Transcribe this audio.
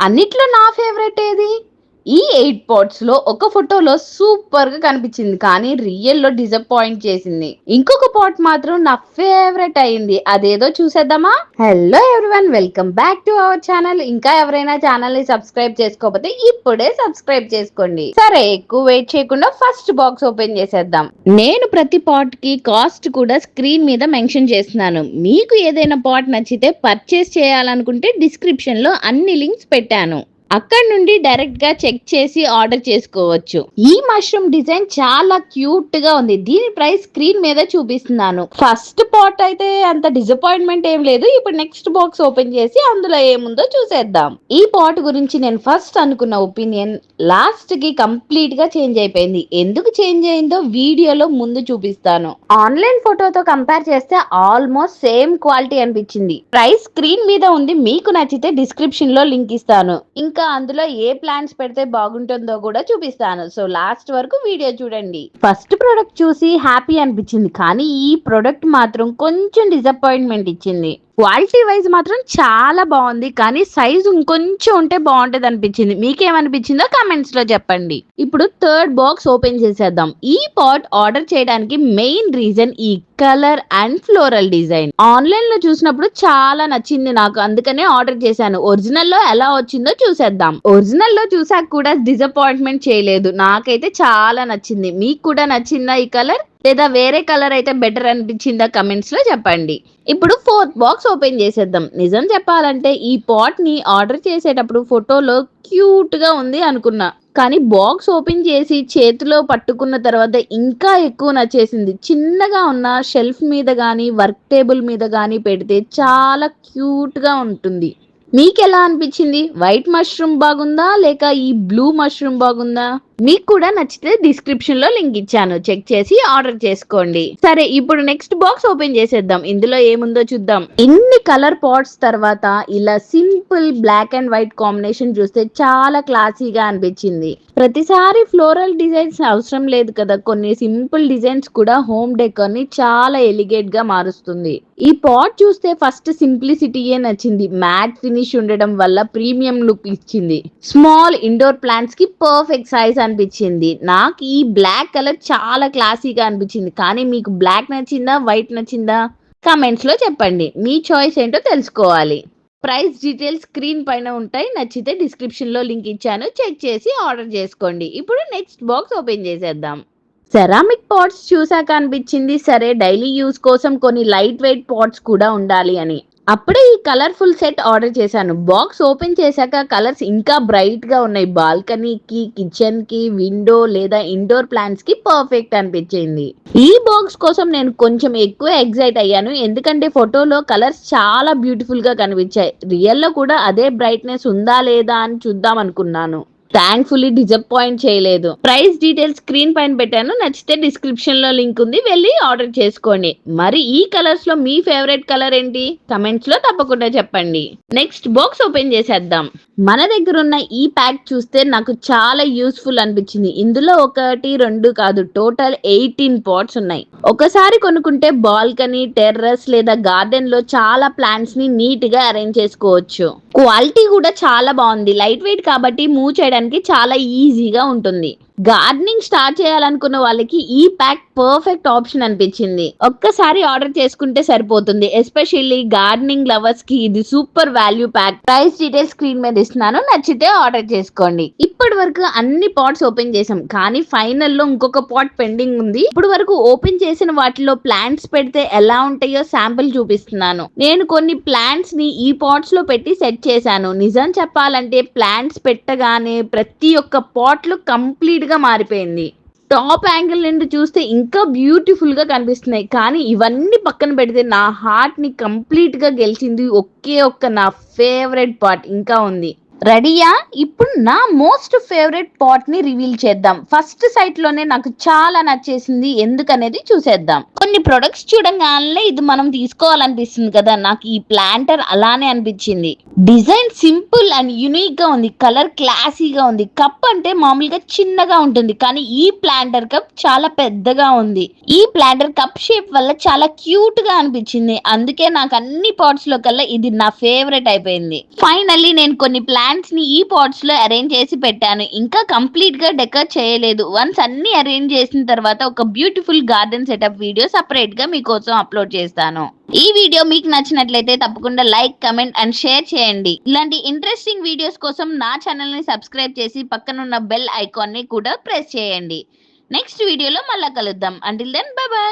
అన్నిట్లో నా ఫేవరెట్ ఏది? ఈ 8 పాట్స్‌లో ఒక ఫోటోలో సూపర్‌గా కనిపించింది. కానీ రియల్‌లో డిసప్పాయింట్ చేసింది. ఇంకొక పాట్ మాత్రం నా ఫేవరెట్ అయింది. అదేదో చూసేద్దామా? Hello everyone, welcome back to our channel. ఇంకా ఎవరైనా ఛానల్‌ని సబ్స్క్రైబ్ చేసుకోకపోతే ఇప్పుడే సబ్స్క్రైబ్ చేసుకోండి. సరే, ఎక్కువ వెయిట్ చేయకుండా ఫస్ట్ బాక్స్ ఓపెన్ చేసేద్దాం. నేను ప్రతి పాట్‌కి కాస్ట్ కూడా స్క్రీన్ మీద మెన్షన్ చేస్తున్నాను. మీకు ఏదైనా పాట్ నచ్చితే పర్చేస్ చేయాలనుకుంటే డిస్క్రిప్షన్‌లో అన్ని లింక్స్ పెట్టాను. అక్కడ నుండి డైరెక్ట్ గా చెక్ చేసి ఆర్డర్ చేసుకోవచ్చు. ఈ మష్రూమ్ డిజైన్ చాలా క్యూట్ గా ఉంది. దీని ప్రైస్ స్క్రీన్ మీద చూపిస్తున్నాను. ఫస్ట్ పాట్ అయితే అంత డిసప్పాయింట్మెంట్ ఏం లేదు. ఇప్పుడు నెక్స్ట్ బాక్స్ ఓపెన్ చేసి అందులో ఏముందో చూసేద్దాం. ఈ పాట్ గురించి నేను ఫస్ట్ అనుకున్న ఒపీనియన్ లాస్ట్ కి కంప్లీట్ గా చేంజ్ అయిపోయింది. ఎందుకు చేంజ్ అయిందో వీడియోలో ముందు చూపిస్తాను. ఆన్లైన్ ఫోటోతో కంపేర్ చేస్తే ఆల్మోస్ట్ సేమ్ క్వాలిటీ అనిపించింది. ప్రైస్ స్క్రీన్ మీద ఉంది. మీకు నచ్చితే డిస్క్రిప్షన్ లో లింక్ ఇస్తాను. ఇంకా అందులో ఏ ప్లాన్స్ పెడితే బాగుంటుందో కూడా చూపిస్తాను. సో లాస్ట్ వరకు వీడియో చూడండి. ఫస్ట్ ప్రొడక్ట్ చూసి హ్యాపీ అనిపించింది, కానీ ఈ ప్రొడక్ట్ మాత్రం కొంచెం డిసప్పాయింట్మెంట్ ఇచ్చింది. క్వాలిటీ వైజ్ మాత్రం చాలా బాగుంది, కానీ సైజు ఇంకొంచెం ఉంటే బాగుంటది అనిపించింది. మీకేమనిపించిందో కామెంట్స్ లో చెప్పండి. ఇప్పుడు థర్డ్ బాక్స్ ఓపెన్ చేసేద్దాం. ఈ పాట్ ఆర్డర్ చేయడానికి మెయిన్ రీజన్ ఈ colour and floral design. Online లో చూసినప్పుడు చాలా నచ్చింది నాకు, అందుకనే ఆర్డర్ చేశాను. ఒరిజినల్ లో ఎలా వచ్చిందో చూసేద్దాం. ఒరిజినల్ లో చూసాక కూడా డిసప్పాయింట్మెంట్ చేయలేదు. నాకైతే చాలా నచ్చింది. మీకు కూడా నచ్చిందా ఈ కలర్? లేదా వేరే కలర్ అయితే బెటర్ అనిపించిందా కమెంట్స్ లో చెప్పండి. ఇప్పుడు ఫోర్త్ బాక్స్ ఓపెన్ చేసేద్దాం. నిజం చెప్పాలంటే ఈ పాట్ ని ఆర్డర్ చేసేటప్పుడు ఫోటోలో క్యూట్ గా ఉంది అనుకున్నా, కానీ బాక్స్ ఓపెన్ చేసి చేతిలో పట్టుకున్న తర్వాత ఇంకా ఎక్కువ నచ్చేసింది. చిన్నగా ఉన్న షెల్ఫ్ మీద గానీ వర్క్ టేబుల్ మీద గానీ పెడితే చాలా క్యూట్ గా ఉంటుంది. మీకు ఎలా అనిపించింది? వైట్ మష్రూమ్ బాగుందా లేక ఈ బ్లూ మష్రూమ్ బాగుందా? మీకు కూడా నచ్చితే డిస్క్రిప్షన్ లో లింక్ ఇచ్చాను, చెక్ చేసి ఆర్డర్ చేసుకోండి. సరే, ఇప్పుడు నెక్స్ట్ బాక్స్ ఓపెన్ చేసేద్దాం. ఇందులో ఏముందో చూద్దాం. ఇన్ని కలర్ పాట్స్ తర్వాత ఇలా simple black and white combination చూస్తే చాలా క్లాసీగా అనిపించింది. ప్రతిసారి ఫ్లోరల్ డిజైన్స్ అవసరం లేదు కదా, కొన్ని సింపుల్ డిజైన్స్ కూడా హోమ్ డెకోర్ ని చాలా ఎలిగేట్ గా మారుస్తుంది. ఈ పాట్ చూస్తే ఫస్ట్ సింప్లిసిటీయే నచ్చింది. మ్యాట్ ఫినిష్ ఉండడం వల్ల ప్రీమియం లుక్ ఇచ్చింది. స్మాల్ ఇండోర్ ప్లాంట్స్ కి పర్ఫెక్ట్ సైజ్ అనిపించింది. నాకు ఈ బ్లాక్ కలర్ చాలా క్లాసీగా అనిపించింది. కానీ మీకు బ్లాక్ నచ్చిందా వైట్ నచ్చిందా కామెంట్స్ లో చెప్పండి. మీ చాయిస్ ఏంటో తెలుసుకోవాలి. ప్రైస్ డీటెయిల్స్ స్క్రీన్ పైన ఉంటాయి. నచ్చితే డిస్క్రిప్షన్ లో లింక్ ఇచ్చాను, చెక్ చేసి ఆర్డర్ చేసుకోండి. ఇప్పుడు నెక్స్ట్ బాక్స్ ఓపెన్ చేసేద్దాం. సెరామిక్ పాట్స్ చూసాక అనిపించింది, సరే డైలీ యూస్ కోసం కొన్ని లైట్ వెయిట్ పాట్స్ కూడా ఉండాలి అని. అప్పుడే ఈ కలర్ఫుల్ సెట్ ఆర్డర్ చేశాను. బాక్స్ ఓపెన్ చేశాక కలర్స్ ఇంకా బ్రైట్ గా ఉన్నాయి. బాల్కనీకి, కిచెన్ కి, విండో లేదా ఇండోర్ ప్లాంట్స్ కి పర్ఫెక్ట్ అనిపించింది. ఈ బాక్స్ కోసం నేను కొంచెం ఎక్కువ ఎక్సైట్ అయ్యాను, ఎందుకంటే ఫోటోలో కలర్స్ చాలా బ్యూటిఫుల్ గా కనిపించాయి. రియల్ లో కూడా అదే బ్రైట్నెస్ ఉందా లేదా అని చూద్దాం అనుకున్నాను. థ్యాంక్ఫుల్లీ డిసప్పాయింట్ చేయలేదు. ప్రైస్ డీటెయిల్స్ స్క్రీన్ పైన పెట్టాను, నచ్చితే డిస్క్రిప్షన్ లో లింక్ ఉంది, వెళ్ళి ఆర్డర్ చేసుకోండి. మరి ఈ కలర్స్ లో మీ ఫేవరెట్ కలర్ ఏంటి కమెంట్స్ లో తప్పకుండా చెప్పండి. నెక్స్ట్ బాక్స్ ఓపెన్ చేసేద్దాం. మన దగ్గర ఉన్న ఈ ప్యాక్ చూస్తే నాకు చాలా యూస్ఫుల్ అనిపించింది. ఇందులో 1, 2 కాదు, టోటల్ 18 పాట్స్ ఉన్నాయి. ఒకసారి కొనుక్కుంటే బాల్కనీ, టెర్రస్ లేదా గార్డెన్ లో చాలా ప్లాంట్స్ ని నీట్ గా అరేంజ్ చేసుకోవచ్చు. క్వాలిటీ కూడా చాలా బాగుంది. లైట్ వెయిట్ కాబట్టి మూవ్ చేయడానికి చాలా ఈజీగా ఉంటుంది. గార్డెనింగ్ స్టార్ట్ చేయాలనుకున్న వాళ్ళకి ఈ ప్యాక్ పర్ఫెక్ట్ ఆప్షన్ అనిపించింది. ఒక్కసారి ఆర్డర్ చేసుకుంటే సరిపోతుంది. ఎస్పెషల్లీ గార్డెనింగ్ లవర్స్ కి ఇది super value pack. Price details screen మీద ఇస్తున్నాను, నచ్చితే ఆర్డర్ చేసుకోండి. ఇప్పటి వరకు అన్ని పాట్స్ ఓపెన్ చేసాం, కానీ ఫైనల్ లో ఇంకొక పాట్ పెండింగ్ ఉంది. ఇప్పటి వరకు ఓపెన్ చేసిన వాటిలో ప్లాంట్స్ పెడితే ఎలా ఉంటాయో శాంపిల్ చూపిస్తున్నాను. నేను కొన్ని ప్లాంట్స్ ని ఈ పాట్స్ లో పెట్టి సెట్ చేశాను. నిజం చెప్పాలంటే ప్లాంట్స్ పెట్టగానే ప్రతి ఒక్క పాట్ లో కంప్లీట్ గా మారిపోయింది. టాప్ యాంగిల్ నుండి చూస్తే ఇంకా బ్యూటిఫుల్ గా కనిపిస్తున్నాయి, కానీ ఇవన్నీ పక్కన పెడితే నా హార్ట్ ని కంప్లీట్ గా గెలిచింది ఒకే ఒక్క నా ఫేవరెట్ పార్ట్ ఇంకా ఉంది. రెడీయా? ఇప్పుడు నా మోస్ట్ ఫేవరెట్ పాట్ ని రివీల్ చేద్దాం. ఫస్ట్ సైట్ లోనే నాకు చాలా నచ్చేసింది, ఎందుకనేది చూసేద్దాం. కొన్ని ప్రొడక్ట్స్ చూడంగానే ఇది మనం తీసుకోవాలనిపిస్తుంది కదా, నాకు ఈ ప్లాంటర్ అలానే అనిపించింది. డిజైన్ సింపుల్ అండ్ యూనిక్ గా ఉంది. కలర్ క్లాసీగా ఉంది. కప్ అంటే మామూలుగా చిన్నగా ఉంటుంది, కానీ ఈ ప్లాంటర్ కప్ చాలా పెద్దగా ఉంది. ఈ ప్లాంటర్ కప్ షేప్ వల్ల చాలా క్యూట్ గా అనిపించింది. అందుకే నాకు అన్ని పాట్స్ లో కల్లా ఇది నా ఫేవరెట్ అయిపోయింది. ఫైనల్లీ నేను కొన్ని ప్లాంట్స్ ప్లాంట్స్ ని ఈ పాట్స్ లో అరేంజ్ చేసి పెట్టాను. ఇంకా కంప్లీట్ గా డెకర్ చేయలేదు. వన్స్ అన్ని అరేంజ్ చేసిన తర్వాత ఒక beautiful garden setup video separate గా మీకోసం అప్లోడ్ చేస్తాను. ఈ వీడియో మీకు నచ్చినట్లయితే తప్పకుండా లైక్, కమెంట్ అండ్ షేర్ చేయండి. ఇలాంటి ఇంట్రెస్టింగ్ వీడియోస్ కోసం నా ఛానల్ ని సబ్స్క్రైబ్ చేసి పక్కనున్న బెల్ ఐకాన్ ని కూడా ప్రెస్ చేయండి. నెక్స్ట్ వీడియోలో మళ్ళా కలుద్దాం. Until then bye by.